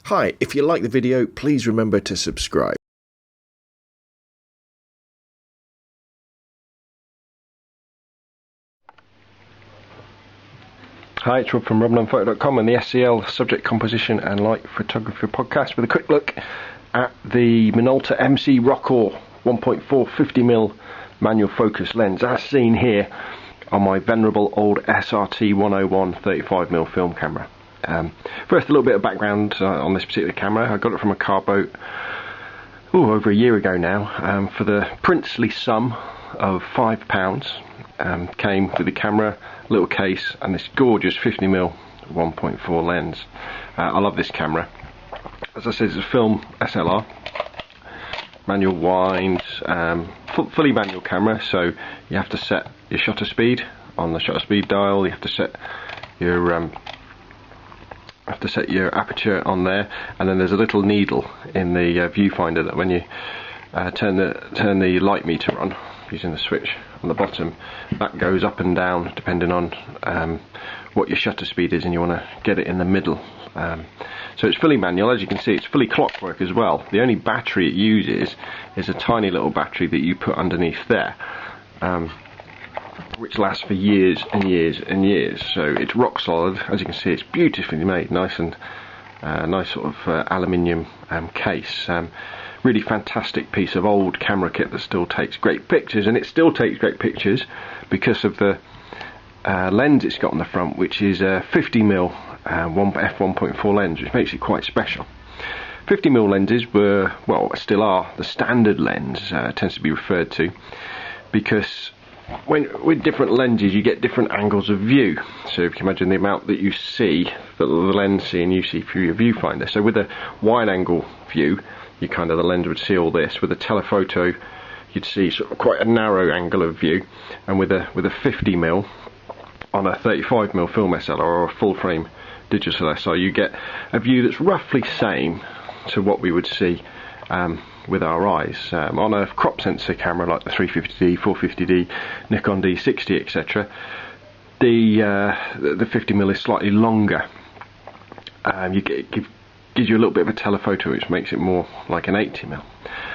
Hi, if you like the video, please remember to subscribe. Hi, it's Rob from RobandOnPhoto.com and the SCL Subject Composition and Light Photography podcast with a quick look at the Minolta MC Rokkor 1.4 50mm manual focus lens as seen here on my venerable old SRT 101 35mm film camera. First, a little bit of background on this particular camera. I got it from a car boat over a year ago now for the princely sum of £5. Came with the camera, little case, and this gorgeous 50mm 1.4 lens. I love this camera. As I said, it's a film SLR, manual wind, fully manual camera, so you have to set your shutter speed on the shutter speed dial. You have to set your aperture on there, and then there's a little needle in the viewfinder that when you turn the light meter on using the switch on the bottom, that goes up and down depending on what your shutter speed is, and you want to get it in the middle. So it's fully manual. As you can see, it's fully clockwork as well. The only battery it uses is a tiny little battery that you put underneath there, which lasts for years and years and years. So it's rock solid. As you can see, it's beautifully made, nice and nice sort of aluminium case. Really fantastic piece of old camera kit that still takes great pictures, and it still takes great pictures because of the lens it's got on the front, which is a 50mm f1.4 lens, which makes it quite special. 50mm lenses were, well, still are, the standard lens tends to be referred to, because with different lenses you get different angles of view. So if you can imagine the amount that you see, that the lens see, and you see through your viewfinder. So with a wide angle view, the lens would see all this. With a telephoto, you'd see sort of quite a narrow angle of view, and with a 50mm on a 35mm film SLR or a full frame digital SLR, you get a view that's roughly same to what we would see with our eyes. On a crop sensor camera like the 350D, 450D, Nikon D60, etc., the 50mm is slightly longer. Gives you a little bit of a telephoto, which makes it more like an 80mm.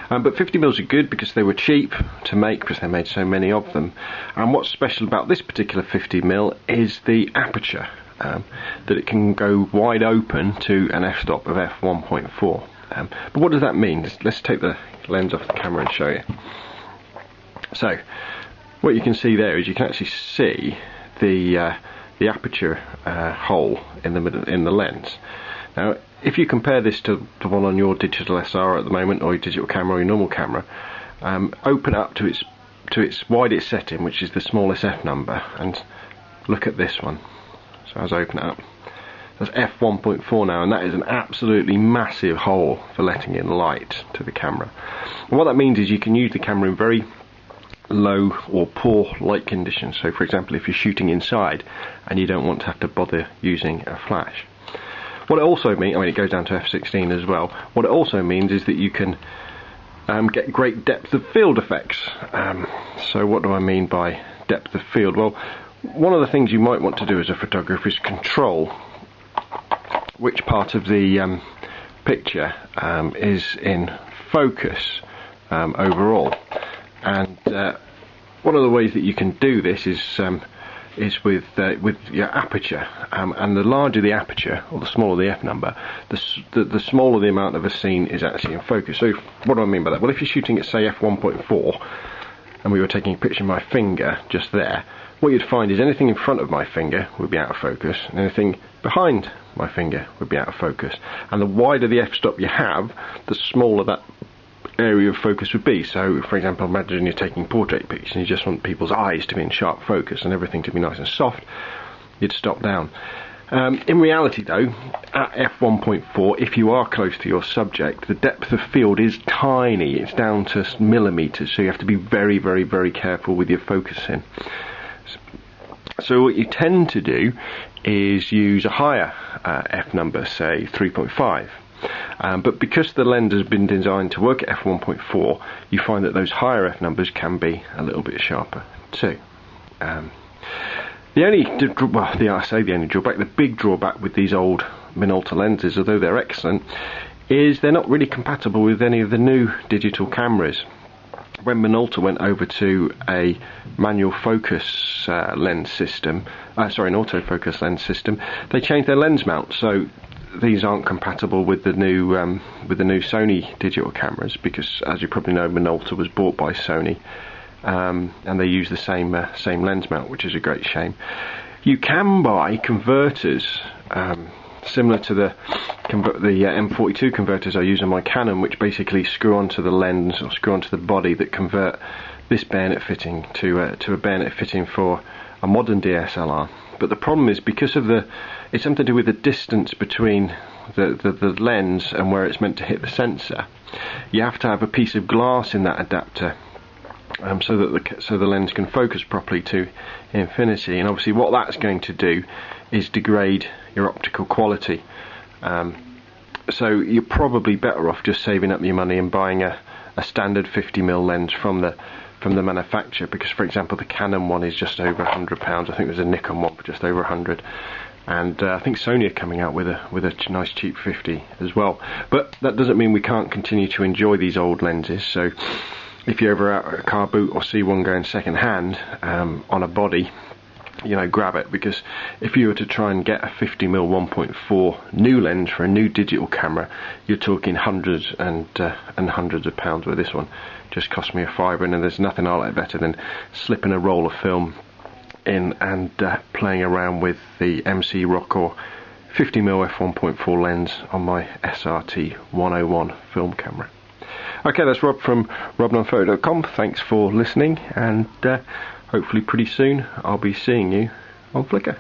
But 50mm are good because they were cheap to make, because they made so many of them. And what's special about this particular 50mm is the aperture, that it can go wide open to an f-stop of f1.4. But what does that mean? Let's take the lens off the camera and show you. So what you can see there is you can actually see the aperture hole in the middle in the lens. Now, if you compare this to the one on your digital SLR at the moment, or your digital camera or your normal camera, open up to its widest setting, which is the smallest f number, and look at this one. So as I open it up, that's f1.4 now, and that is an absolutely massive hole for letting in light to the camera. And what that means is you can use the camera in very low or poor light conditions. So for example, if you're shooting inside and you don't want to have to bother using a flash. What it also means, it goes down to f16 as well. What it also means is that you can get great depth of field effects. So what do I mean by depth of field? Well, one of the things you might want to do as a photographer is control which part of the picture is in focus overall. And one of the ways that you can do this is with your aperture, and the larger the aperture, or the smaller the f number, the smaller the amount of a scene is actually in focus. So what do I mean by that? Well, if you're shooting at say f1.4 and we were taking a picture of my finger just there, what you'd find is anything in front of my finger would be out of focus, and anything behind my finger would be out of focus. And the wider the f-stop you have, the smaller that area of focus would be. So for example, imagine you're taking portrait pictures and you just want people's eyes to be in sharp focus and everything to be nice and soft, you'd stop down. In reality though, at f1.4, if you are close to your subject, the depth of field is tiny. It's down to millimeters, so you have to be very, very, very careful with your focusing. So what you tend to do is use a higher f number, say 3.5. But because the lens has been designed to work at f1.4, you find that those higher f numbers can be a little bit sharper too. The only drawback, the big drawback with these old Minolta Lenses, although they're excellent, is they're not really compatible with any of the new digital cameras. When Minolta went over to a manual focus lens system, an autofocus lens system, they changed their lens mount, so these aren't compatible with the new Sony digital cameras, because, as you probably know, Minolta was bought by Sony, and they use the same lens mount, which is a great shame. You can buy converters similar to the M42 converters I use on my Canon, which basically screw onto the lens or screw onto the body, that convert this bayonet fitting to a bayonet fitting for a modern dSLR. But the problem is, because of it's something to do with the distance between the lens and where it's meant to hit the sensor. You have to have a piece of glass in that adapter, so the lens can focus properly to infinity. And obviously, what that's going to do is degrade your optical quality. So you're probably better off just saving up your money and buying a standard 50mm lens from the manufacturer, because, for example, the Canon one is just over £100. I think there's a Nikon one for just over 100, and I think Sony are coming out with a nice cheap 50 as well. But that doesn't mean we can't continue to enjoy these old lenses. So if you're ever out at a car boot or see one going second hand on a body, grab it, because if you were to try and get a 50mm 1.4 new lens for a new digital camera, you're talking hundreds and hundreds of pounds, where this one just cost me a fiver. And there's nothing I like better than slipping a roll of film in and playing around with the MC Rokkor 50mm f1.4 lens on my SRT 101 film camera. Okay, that's Rob from robnonphoto.com. Thanks for listening, and hopefully pretty soon I'll be seeing you on Flickr.